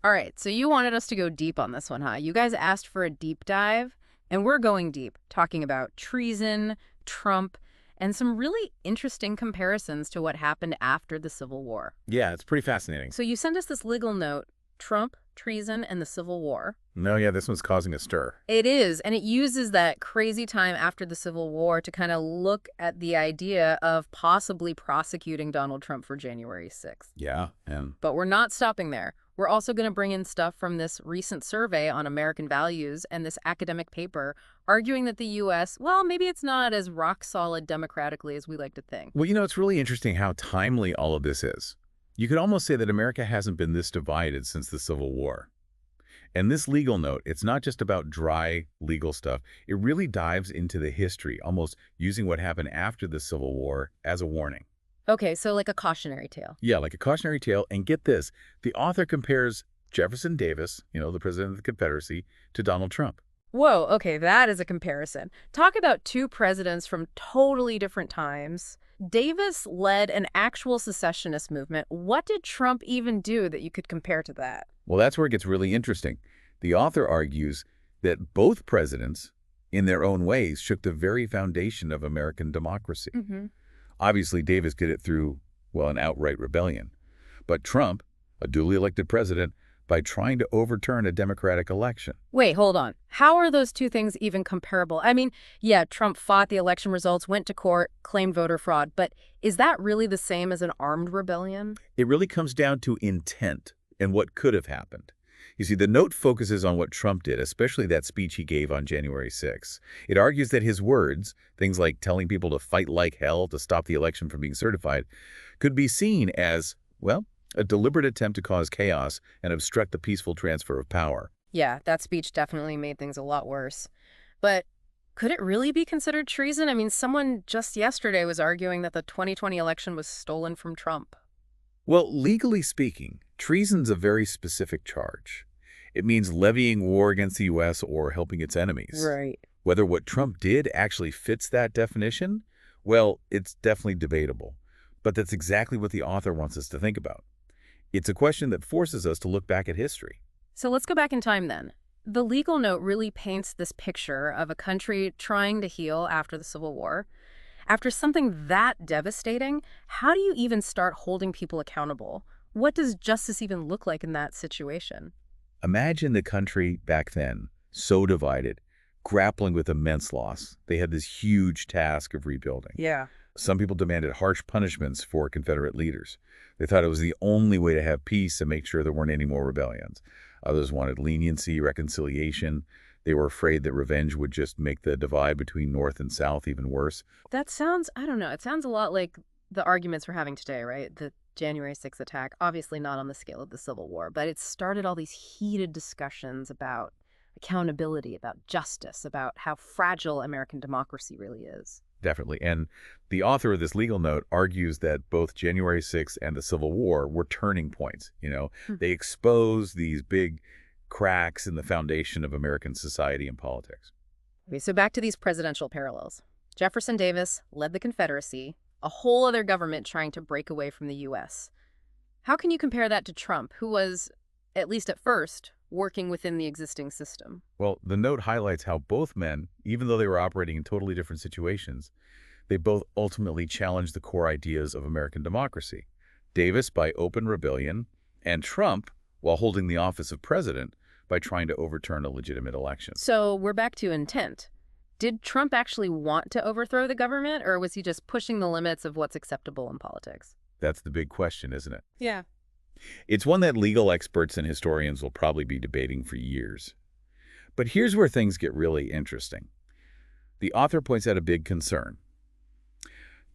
All right, so you wanted us to go deep on this one, huh? You guys asked for a deep dive, and we're going deep, talking about treason, Trump, and some really interesting comparisons to what happened after the Civil War. Yeah, it's pretty fascinating. So you sent us this legal note, Trump, treason, and the Civil War. No, yeah, this one's causing a stir. It is, and it uses that crazy time after the Civil War to kind of look at the idea of possibly prosecuting Donald Trump for January 6th. Yeah, and But we're not stopping there. We're also going to bring in stuff from this recent survey on American values and this academic paper arguing that the U.S., well, maybe it's not as rock-solid democratically as we like to think. well, it's really interesting how timely all of this is. You could almost say that America hasn't been this divided since the Civil War. And this legal note, it's not just about dry legal stuff. It really dives into the history, almost using what happened after the Civil War as a warning. Okay, so like a cautionary tale. Yeah, like a cautionary tale. And get this, the author compares Jefferson Davis, the president of the Confederacy, to Donald Trump. Whoa, okay, that is a comparison. Talk about two presidents from totally different times. Davis led an actual secessionist movement. What did Trump even do that you could compare to that? Well, that's where it gets really interesting. The author argues that both presidents, in their own ways, shook the very foundation of American democracy. Obviously, Davis did it through, well, an outright rebellion. But Trump, a duly elected president, by trying to overturn a democratic election. Wait, hold on. How are those two things even comparable? I mean, yeah, Trump fought the election results, went to court, claimed voter fraud, but is that really the same as an armed rebellion? It really comes down to intent and what could have happened. You see, the note focuses on what Trump did, especially that speech he gave on January 6th. It argues that his words, things like telling people to fight like hell to stop the election from being certified, could be seen as, well, a deliberate attempt to cause chaos and obstruct the peaceful transfer of power. Yeah, that speech definitely made things a lot worse. But could it really be considered treason? I mean, someone just yesterday was arguing that the 2020 election was stolen from Trump. Well, legally speaking, treason's a very specific charge. It means levying war against the U.S. or helping its enemies. Right. Whether what Trump did actually fits that definition, well, it's definitely debatable. But that's exactly what the author wants us to think about. It's a question that forces us to look back at history. So let's go back in time then. The legal note really paints this picture of a country trying to heal after the Civil War. After something that devastating, how do you even start holding people accountable? What does justice even look like in that situation? Imagine the country back then, so divided, grappling with immense loss. They had this huge task of rebuilding. Yeah. Some people demanded harsh punishments for Confederate leaders. They thought it was the only way to have peace and make sure there weren't any more rebellions. Others wanted leniency, reconciliation. They were afraid that revenge would just make the divide between North and South even worse. That sounds, I don't know, it sounds a lot like the arguments we're having today, right? The January 6th attack, obviously not on the scale of the Civil War, but it started all these heated discussions about accountability, about justice, about how fragile American democracy really is. Definitely. And the author of this legal note argues that both January 6th and the Civil War were turning points. They exposed these big cracks in the foundation of American society and politics. Okay, so back to these presidential parallels. Jefferson Davis led the Confederacy, a whole other government trying to break away from the U.S. How can you compare that to Trump, who was, at least at first, working within the existing system? Well, the note highlights how both men, even though they were operating in totally different situations, they both ultimately challenged the core ideas of American democracy. Davis by open rebellion, and Trump, while holding the office of president, by trying to overturn a legitimate election. So we're back to intent. Did Trump actually want to overthrow the government, or was he just pushing the limits of what's acceptable in politics? That's the big question, isn't it? Yeah. It's one that legal experts and historians will probably be debating for years. But here's where things get really interesting. The author points out a big concern.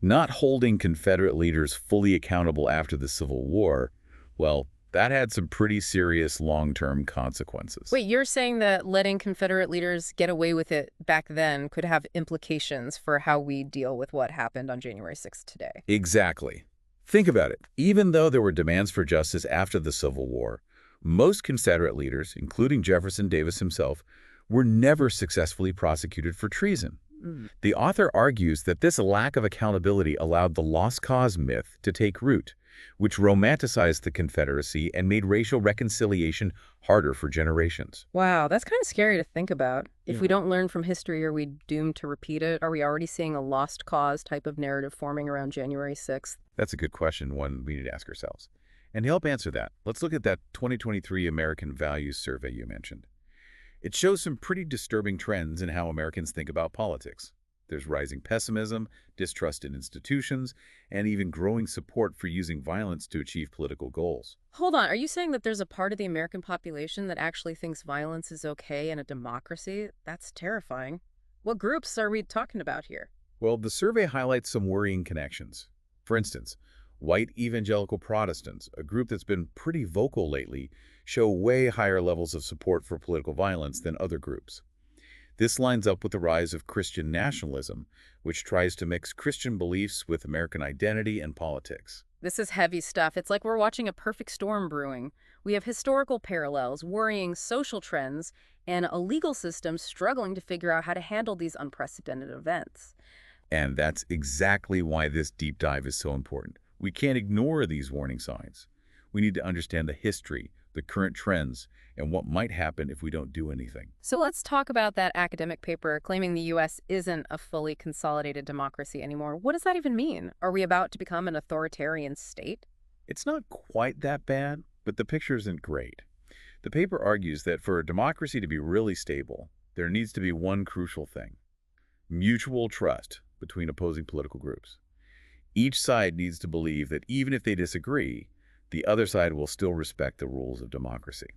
Not holding Confederate leaders fully accountable after the Civil War, well, that had some pretty serious long-term consequences. Wait, you're saying that letting Confederate leaders get away with it back then could have implications for how we deal with what happened on January 6th today? Exactly. Think about it. Even though there were demands for justice after the Civil War, most Confederate leaders, including Jefferson Davis himself, were never successfully prosecuted for treason. The author argues that this lack of accountability allowed the lost cause myth to take root, which romanticized the Confederacy and made racial reconciliation harder for generations. Wow, that's kind of scary to think about. If Yeah. we don't learn from history, are we doomed to repeat it? Are we already seeing a lost cause type of narrative forming around January 6th? That's a good question, one we need to ask ourselves. And to help answer that, let's look at that 2023 American Values Survey you mentioned. It shows some pretty disturbing trends in how Americans think about politics. There's rising pessimism, distrust in institutions, and even growing support for using violence to achieve political goals. Hold on, are you saying that there's a part of the American population that actually thinks violence is okay in a democracy? That's terrifying. What groups are we talking about here? Well, the survey highlights some worrying connections. For instance, white evangelical Protestants, a group that's been pretty vocal lately, show way higher levels of support for political violence than other groups. This lines up with the rise of Christian nationalism, which tries to mix Christian beliefs with American identity and politics. This is heavy stuff. It's like we're watching a perfect storm brewing. We have historical parallels, worrying social trends, and a legal system struggling to figure out how to handle these unprecedented events. And that's exactly why this deep dive is so important. We can't ignore these warning signs. We need to understand the history, the current trends, and what might happen if we don't do anything. So let's talk about that academic paper claiming the U.S. isn't a fully consolidated democracy anymore. What does that even mean? Are we about to become an authoritarian state? It's not quite that bad, but the picture isn't great. The paper argues that for a democracy to be really stable, there needs to be one crucial thing: mutual trust between opposing political groups. Each side needs to believe that even if they disagree, the other side will still respect the rules of democracy.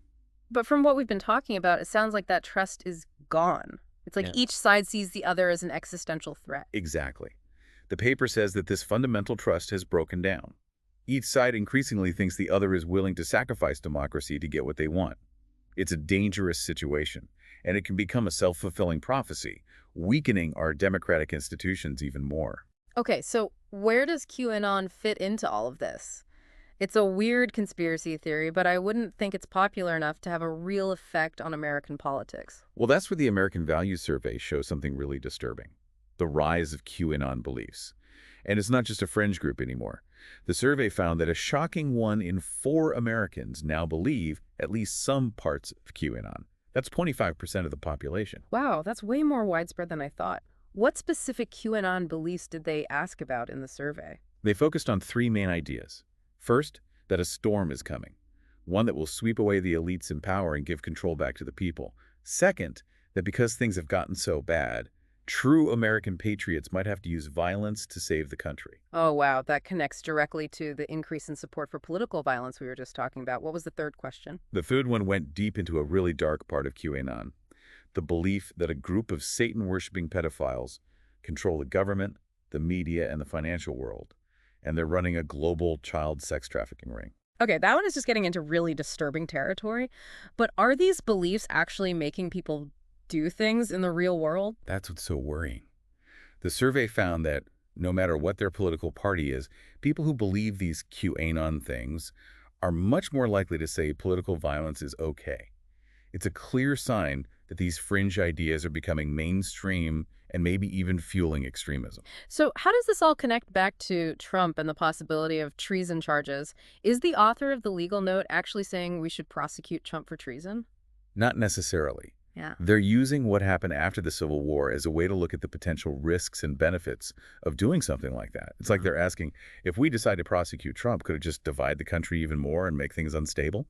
But from what we've been talking about, it sounds like that trust is gone. It's like Yeah. each side sees the other as an existential threat. Exactly. The paper says that this fundamental trust has broken down. Each side increasingly thinks the other is willing to sacrifice democracy to get what they want. It's a dangerous situation, and it can become a self-fulfilling prophecy, weakening our democratic institutions even more. Okay, so where does QAnon fit into all of this? It's a weird conspiracy theory, but I wouldn't think it's popular enough to have a real effect on American politics. Well, that's where the American Values Survey shows something really disturbing: the rise of QAnon beliefs. And it's not just a fringe group anymore. The survey found that a shocking 1 in 4 Americans now believe at least some parts of QAnon. That's 25% of the population. Wow, that's way more widespread than I thought. What specific QAnon beliefs did they ask about in the survey? They focused on 3 main ideas. First, that a storm is coming, one that will sweep away the elites in power and give control back to the people. Second, that because things have gotten so bad, true American patriots might have to use violence to save the country. Oh, wow, that connects directly to the increase in support for political violence we were just talking about. What was the third question? The third one went deep into a really dark part of QAnon: the belief that a group of Satan-worshipping pedophiles control the government, the media, and the financial world, and they're running a global child sex trafficking ring. Okay, that one is just getting into really disturbing territory. But are these beliefs actually making people do things in the real world? That's what's so worrying. The survey found that no matter what their political party is, people who believe these QAnon things are much more likely to say political violence is okay. It's a clear sign that these fringe ideas are becoming mainstream and maybe even fueling extremism. So how does this all connect back to Trump and the possibility of treason charges? Is the author of the legal note actually saying we should prosecute Trump for treason? Not necessarily. Yeah. They're using what happened after the Civil War as a way to look at the potential risks and benefits of doing something like that. It's like they're asking, if we decide to prosecute Trump, could it just divide the country even more and make things unstable?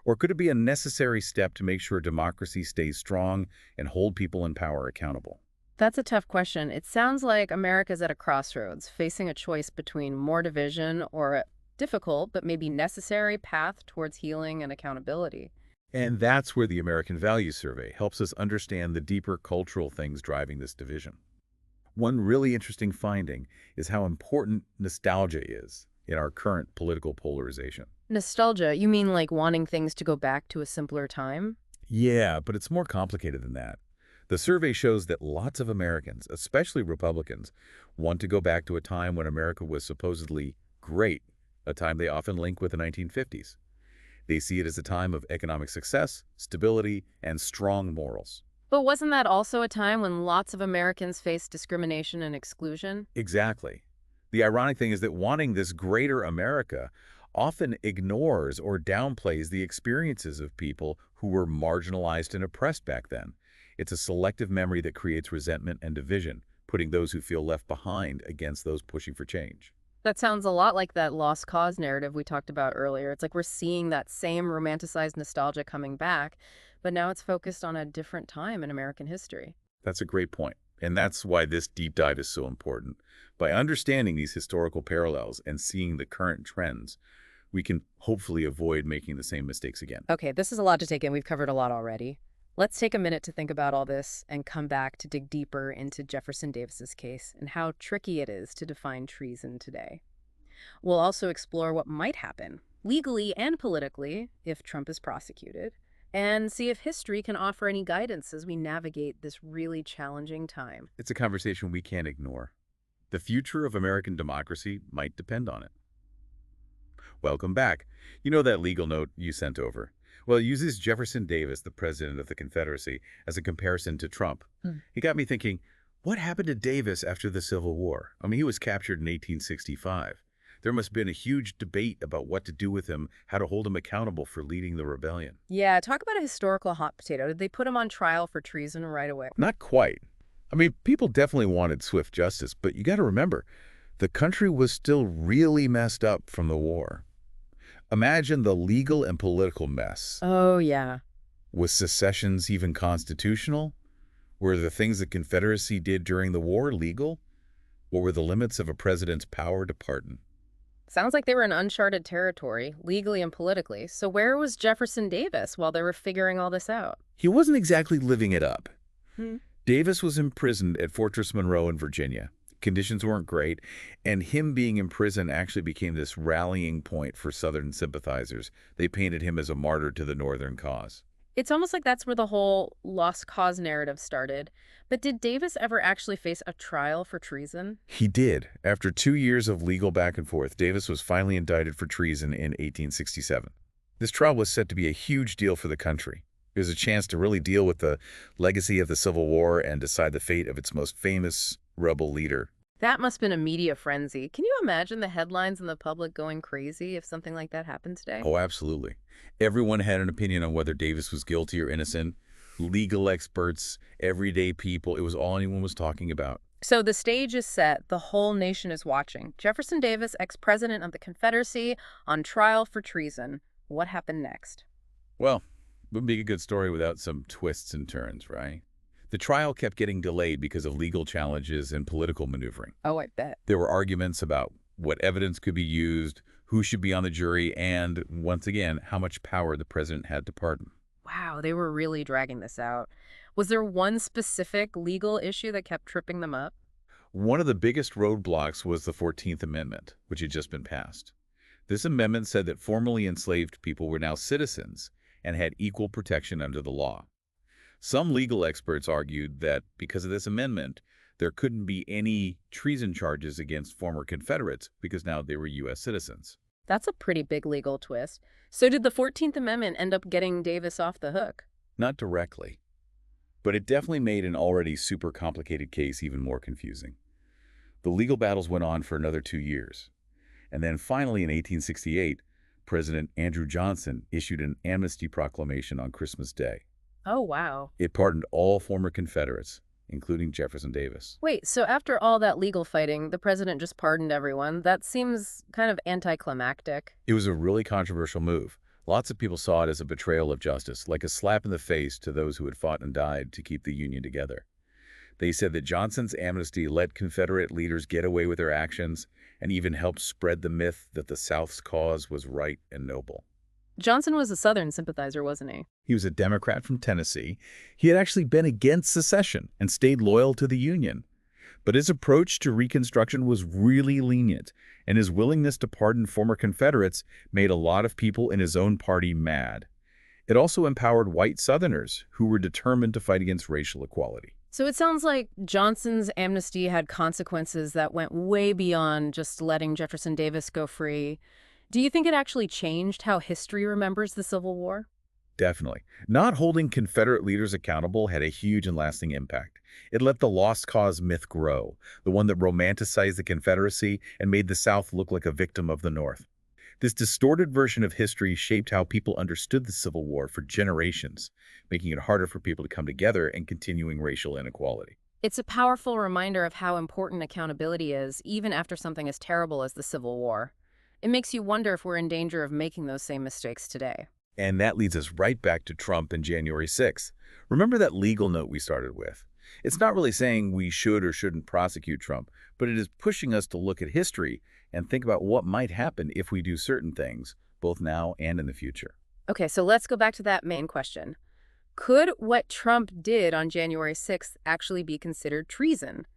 Or could it be a necessary step to make sure democracy stays strong and hold people in power accountable? That's a tough question. It sounds like America's at a crossroads, facing a choice between more division or a difficult but maybe necessary path towards healing and accountability. And that's where the American Values Survey helps us understand the deeper cultural things driving this division. One really interesting finding is how important nostalgia is in our current political polarization. Nostalgia, you mean like wanting things to go back to a simpler time? Yeah, but it's more complicated than that. The survey shows that lots of Americans, especially Republicans, want to go back to a time when America was supposedly great, a time they often link with the 1950s. They see it as a time of economic success, stability, and strong morals. But wasn't that also a time when lots of Americans faced discrimination and exclusion? Exactly. The ironic thing is that wanting this greater America often ignores or downplays the experiences of people who were marginalized and oppressed back then. It's a selective memory that creates resentment and division, putting those who feel left behind against those pushing for change. That sounds a lot like that lost cause narrative we talked about earlier. It's like we're seeing that same romanticized nostalgia coming back, but now it's focused on a different time in American history. That's a great point. And that's why this deep dive is so important. By understanding these historical parallels and seeing the current trends, we can hopefully avoid making the same mistakes again. Okay, this is a lot to take in. We've covered a lot already. Let's take a minute to think about all this and come back to dig deeper into Jefferson Davis's case and how tricky it is to define treason today. We'll also explore what might happen, legally and politically, if Trump is prosecuted, and see if history can offer any guidance as we navigate this really challenging time. It's a conversation we can't ignore. The future of American democracy might depend on it. Welcome back. You know that legal note you sent over? Well, it uses Jefferson Davis, the president of the Confederacy, as a comparison to Trump. It got me thinking, what happened to Davis after the Civil War? I mean, he was captured in 1865. There must have been a huge debate about what to do with him, how to hold him accountable for leading the rebellion. Yeah, talk about a historical hot potato. Did they put him on trial for treason right away? Not quite. I mean, people definitely wanted swift justice, but you got to remember, the country was still really messed up from the war. Imagine the legal and political mess. Oh, yeah. Was secessions even constitutional? Were the things the Confederacy did during the war legal? What were the limits of a president's power to pardon? Sounds like they were in uncharted territory, legally and politically. So where was Jefferson Davis while they were figuring all this out? He wasn't exactly living it up. Hmm. Davis was imprisoned at Fortress Monroe in Virginia. Conditions weren't great, and him being in prison actually became this rallying point for Southern sympathizers. They painted him as a martyr to the Northern cause. It's almost like that's where the whole lost cause narrative started. But did Davis ever actually face a trial for treason? He did. After 2 years of legal back and forth, Davis was finally indicted for treason in 1867. This trial was set to be a huge deal for the country. It was a chance to really deal with the legacy of the Civil War and decide the fate of its most famous rebel leader. That must have been a media frenzy. Can you imagine the headlines and the public going crazy if something like that happened today? Oh, absolutely. Everyone had an opinion on whether Davis was guilty or innocent. Legal experts, everyday people, it was all anyone was talking about. So the stage is set. The whole nation is watching. Jefferson Davis, ex-president of the Confederacy, on trial for treason. What happened next? Well, wouldn't be a good story without some twists and turns, right? The trial kept getting delayed because of legal challenges and political maneuvering. Oh, I bet. There were arguments about what evidence could be used, who should be on the jury, and, once again, how much power the president had to pardon. Wow, they were really dragging this out. Was there one specific legal issue that kept tripping them up? One of the biggest roadblocks was the 14th Amendment, which had just been passed. This amendment said that formerly enslaved people were now citizens and had equal protection under the law. Some legal experts argued that because of this amendment, there couldn't be any treason charges against former Confederates because now they were U.S. citizens. That's a pretty big legal twist. So did the 14th Amendment end up getting Davis off the hook? Not directly, but it definitely made an already super complicated case even more confusing. The legal battles went on for another 2 years. And then finally in 1868, President Andrew Johnson issued an amnesty proclamation on Christmas Day. Oh, wow. It pardoned all former Confederates, including Jefferson Davis. Wait, so after all that legal fighting, the president just pardoned everyone? That seems kind of anticlimactic. It was a really controversial move. Lots of people saw it as a betrayal of justice, like a slap in the face to those who had fought and died to keep the Union together. They said that Johnson's amnesty let Confederate leaders get away with their actions and even helped spread the myth that the South's cause was right and noble. Johnson was a Southern sympathizer, wasn't he? He was a Democrat from Tennessee. He had actually been against secession and stayed loyal to the Union. But his approach to Reconstruction was really lenient, and his willingness to pardon former Confederates made a lot of people in his own party mad. It also empowered white Southerners who were determined to fight against racial equality. So it sounds like Johnson's amnesty had consequences that went way beyond just letting Jefferson Davis go free. Do you think it actually changed how history remembers the Civil War? Definitely. Not holding Confederate leaders accountable had a huge and lasting impact. It let the lost cause myth grow, the one that romanticized the Confederacy and made the South look like a victim of the North. This distorted version of history shaped how people understood the Civil War for generations, making it harder for people to come together and continuing racial inequality. It's a powerful reminder of how important accountability is, even after something as terrible as the Civil War. It makes you wonder if we're in danger of making those same mistakes today. And that leads us right back to Trump and January 6th. Remember that legal note we started with? It's not really saying we should or shouldn't prosecute Trump, but it is pushing us to look at history and think about what might happen if we do certain things, both now and in the future. Okay, so let's go back to that main question. Could what Trump did on January 6th actually be considered treason?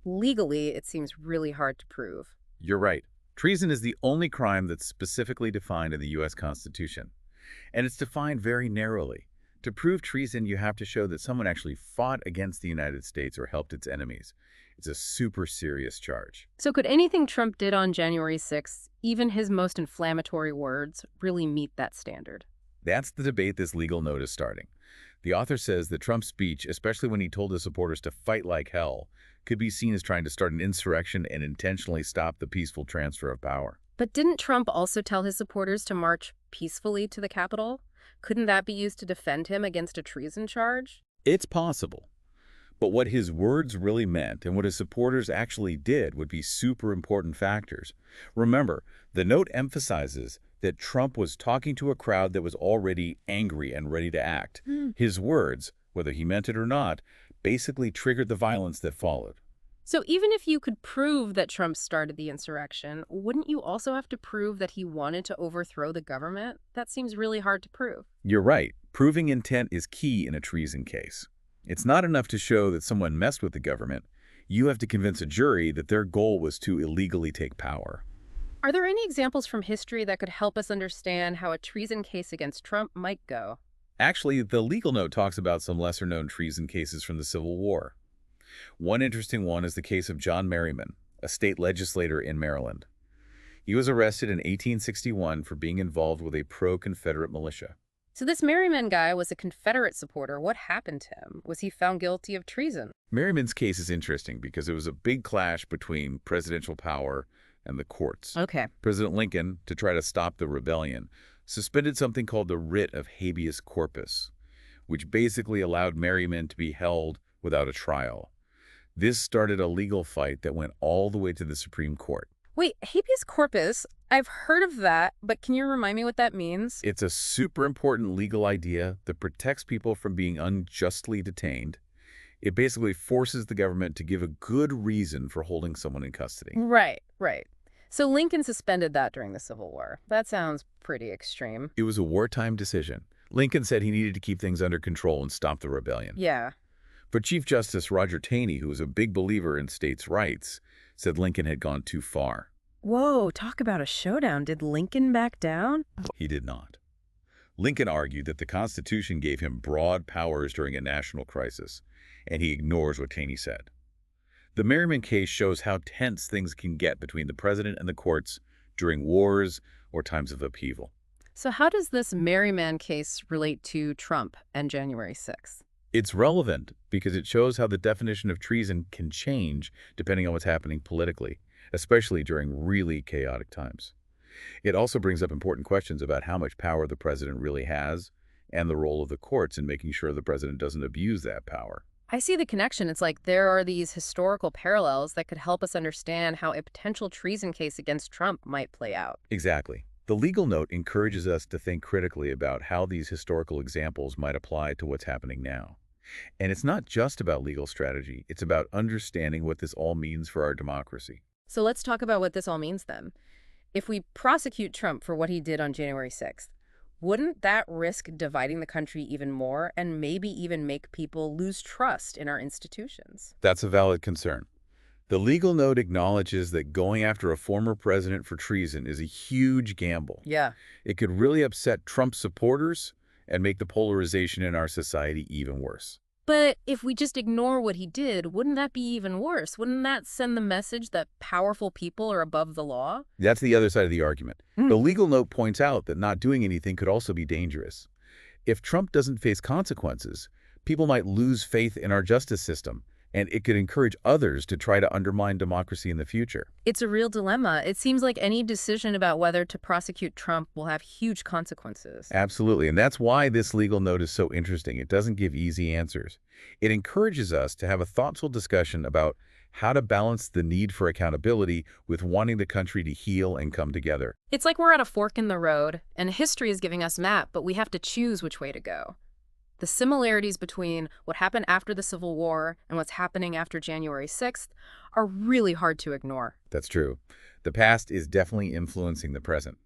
Legally, it seems really hard to prove. You're right. Treason is the only crime that's specifically defined in the U.S. Constitution. And it's defined very narrowly. To prove treason, you have to show that someone actually fought against the United States or helped its enemies. It's a super serious charge. So could anything Trump did on January 6th, even his most inflammatory words, really meet that standard? That's the debate this legal note is starting. The author says that Trump's speech, especially when he told his supporters to fight like hell, could be seen as trying to start an insurrection and intentionally stop the peaceful transfer of power. But didn't Trump also tell his supporters to march peacefully to the Capitol? Couldn't that be used to defend him against a treason charge? It's possible. But what his words really meant and what his supporters actually did would be super important factors. Remember, the note emphasizes that Trump was talking to a crowd that was already angry and ready to act. His words, whether he meant it or not, basically triggered the violence that followed. So even if you could prove that Trump started the insurrection, wouldn't you also have to prove that he wanted to overthrow the government? That seems really hard to prove. You're right. Proving intent is key in a treason case. It's not enough to show that someone messed with the government. You have to convince a jury that their goal was to illegally take power. Are there any examples from history that could help us understand how a treason case against Trump might go? Actually, the legal note talks about some lesser-known treason cases from the Civil War. One interesting one is the case of John Merryman, a state legislator in Maryland. He was arrested in 1861 for being involved with a pro-Confederate militia. So this Merryman guy was a Confederate supporter. What happened to him? Was he found guilty of treason? Merryman's case is interesting because it was a big clash between presidential power and the courts. Okay. President Lincoln, to try to stop the rebellion, suspended something called the writ of habeas corpus, which basically allowed Merryman to be held without a trial. This started a legal fight that went all the way to the Supreme Court. Wait, habeas corpus? I've heard of that, but can you remind me what that means? It's a super important legal idea that protects people from being unjustly detained. It basically forces the government to give a good reason for holding someone in custody. Right, right. So Lincoln suspended that during the Civil War. That sounds pretty extreme. It was a wartime decision. Lincoln said he needed to keep things under control and stop the rebellion. Yeah. But Chief Justice Roger Taney, who was a big believer in states' rights, said Lincoln had gone too far. Whoa, talk about a showdown. Did Lincoln back down? He did not. Lincoln argued that the Constitution gave him broad powers during a national crisis, and he ignores what Taney said. The Merryman case shows how tense things can get between the president and the courts during wars or times of upheaval. So how does this Merryman case relate to Trump and January 6th? It's relevant because it shows how the definition of treason can change depending on what's happening politically, especially during really chaotic times. It also brings up important questions about how much power the president really has and the role of the courts in making sure the president doesn't abuse that power. I see the connection. It's like there are these historical parallels that could help us understand how a potential treason case against Trump might play out. Exactly. The legal note encourages us to think critically about how these historical examples might apply to what's happening now. And it's not just about legal strategy. It's about understanding what this all means for our democracy. So let's talk about what this all means then. If we prosecute Trump for what he did on January 6th, wouldn't that risk dividing the country even more and maybe even make people lose trust in our institutions? That's a valid concern. The legal note acknowledges that going after a former president for treason is a huge gamble. Yeah. It could really upset Trump's supporters and make the polarization in our society even worse. But if we just ignore what he did, wouldn't that be even worse? Wouldn't that send the message that powerful people are above the law? That's the other side of the argument. The legal note points out that not doing anything could also be dangerous. If Trump doesn't face consequences, people might lose faith in our justice system, and it could encourage others to try to undermine democracy in the future. It's a real dilemma. It seems like any decision about whether to prosecute Trump will have huge consequences. Absolutely, and that's why this legal note is so interesting. It doesn't give easy answers. It encourages us to have a thoughtful discussion about how to balance the need for accountability with wanting the country to heal and come together. It's like we're at a fork in the road, and history is giving us a map, but we have to choose which way to go. The similarities between what happened after the Civil War and what's happening after January 6th are really hard to ignore. That's true. The past is definitely influencing the present.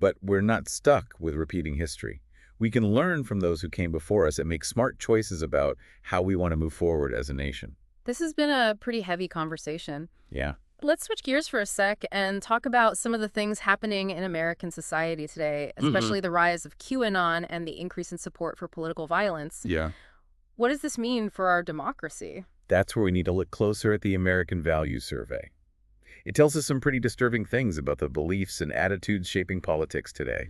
But we're not stuck with repeating history. We can learn from those who came before us and make smart choices about how we want to move forward as a nation. This has been a pretty heavy conversation. Yeah. Let's switch gears for a sec and talk about some of the things happening in American society today, especially the rise of QAnon and the increase in support for political violence. Yeah. What does this mean for our democracy? That's where we need to look closer at the American Values Survey. It tells us some pretty disturbing things about the beliefs and attitudes shaping politics today.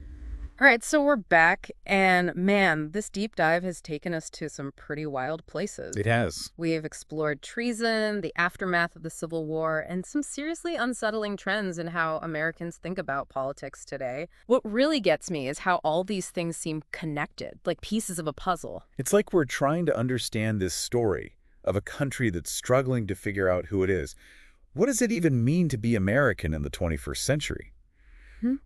All right, so we're back, and man, this deep dive has taken us to some pretty wild places. It has. We've explored treason, the aftermath of the Civil War, and some seriously unsettling trends in how Americans think about politics today. What really gets me is how all these things seem connected, like pieces of a puzzle. It's like we're trying to understand this story of a country that's struggling to figure out who it is. What does it even mean to be American in the 21st century?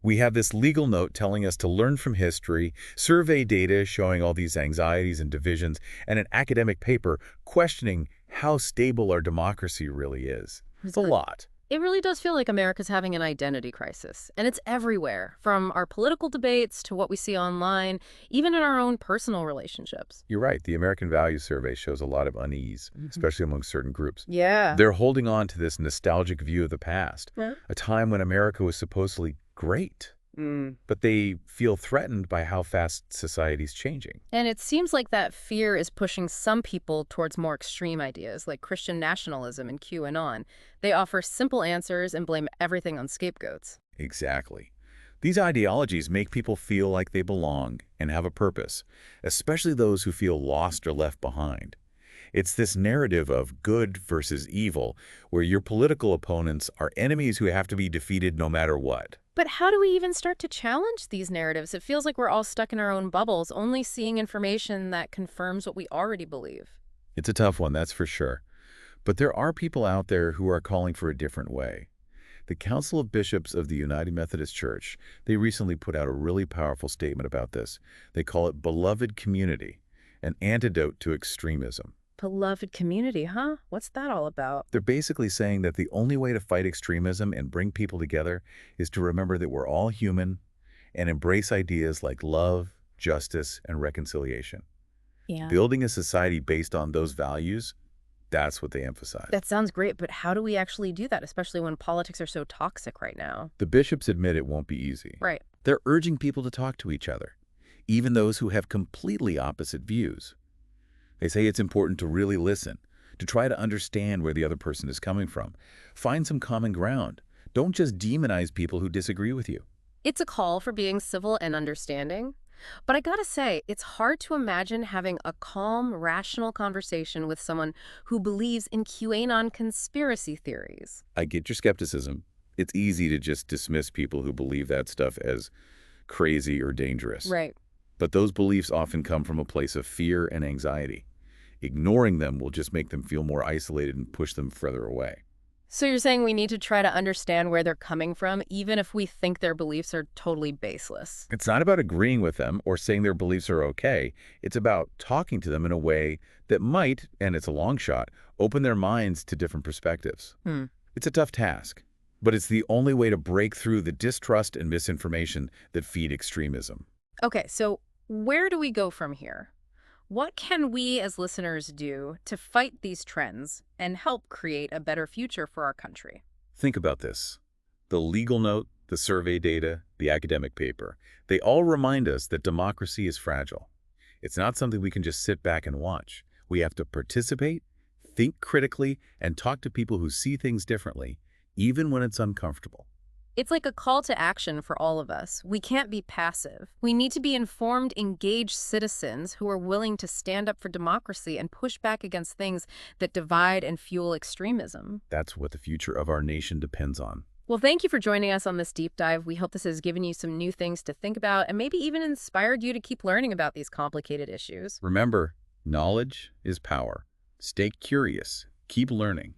We have this legal note telling us to learn from history, survey data showing all these anxieties and divisions, and an academic paper questioning how stable our democracy really is. It's a lot. It really does feel like America's having an identity crisis, and it's everywhere, from our political debates to what we see online, even in our own personal relationships. You're right. The American Values Survey shows a lot of unease, especially among certain groups. Yeah. They're holding on to this nostalgic view of the past, a time when America was supposedly great. But they feel threatened by how fast society's changing. And it seems like that fear is pushing some people towards more extreme ideas, like Christian nationalism and QAnon. They offer simple answers and blame everything on scapegoats. Exactly. These ideologies make people feel like they belong and have a purpose, especially those who feel lost or left behind. It's this narrative of good versus evil, where your political opponents are enemies who have to be defeated no matter what. But how do we even start to challenge these narratives? It feels like we're all stuck in our own bubbles, only seeing information that confirms what we already believe. It's a tough one, that's for sure. But there are people out there who are calling for a different way. The Council of Bishops of the United Methodist Church, they recently put out a really powerful statement about this. They call it beloved community, an antidote to extremism. Beloved community, huh? What's that all about? They're basically saying that the only way to fight extremism and bring people together is to remember that we're all human and embrace ideas like love, justice, and reconciliation. Yeah. Building a society based on those values, that's what they emphasize. That sounds great, but how do we actually do that, especially when politics are so toxic right now? The bishops admit it won't be easy. Right. They're urging people to talk to each other, even those who have completely opposite views. They say it's important to really listen, to try to understand where the other person is coming from. Find some common ground. Don't just demonize people who disagree with you. It's a call for being civil and understanding. But I gotta say, it's hard to imagine having a calm, rational conversation with someone who believes in QAnon conspiracy theories. I get your skepticism. It's easy to just dismiss people who believe that stuff as crazy or dangerous. Right. But those beliefs often come from a place of fear and anxiety. Ignoring them will just make them feel more isolated and push them further away. So you're saying we need to try to understand where they're coming from, even if we think their beliefs are totally baseless? It's not about agreeing with them or saying their beliefs are okay. It's about talking to them in a way that might, and it's a long shot, open their minds to different perspectives. It's a tough task, but it's the only way to break through the distrust and misinformation that feed extremism. Okay, so where do we go from here? What can we as listeners do to fight these trends and help create a better future for our country? Think about this. The legal note, the survey data, the academic paper, they all remind us that democracy is fragile. It's not something we can just sit back and watch. We have to participate, think critically, and talk to people who see things differently, even when it's uncomfortable. It's like a call to action for all of us. We can't be passive. We need to be informed, engaged citizens who are willing to stand up for democracy and push back against things that divide and fuel extremism. That's what the future of our nation depends on. Well, thank you for joining us on this deep dive. We hope this has given you some new things to think about and maybe even inspired you to keep learning about these complicated issues. Remember, knowledge is power. Stay curious. Keep learning.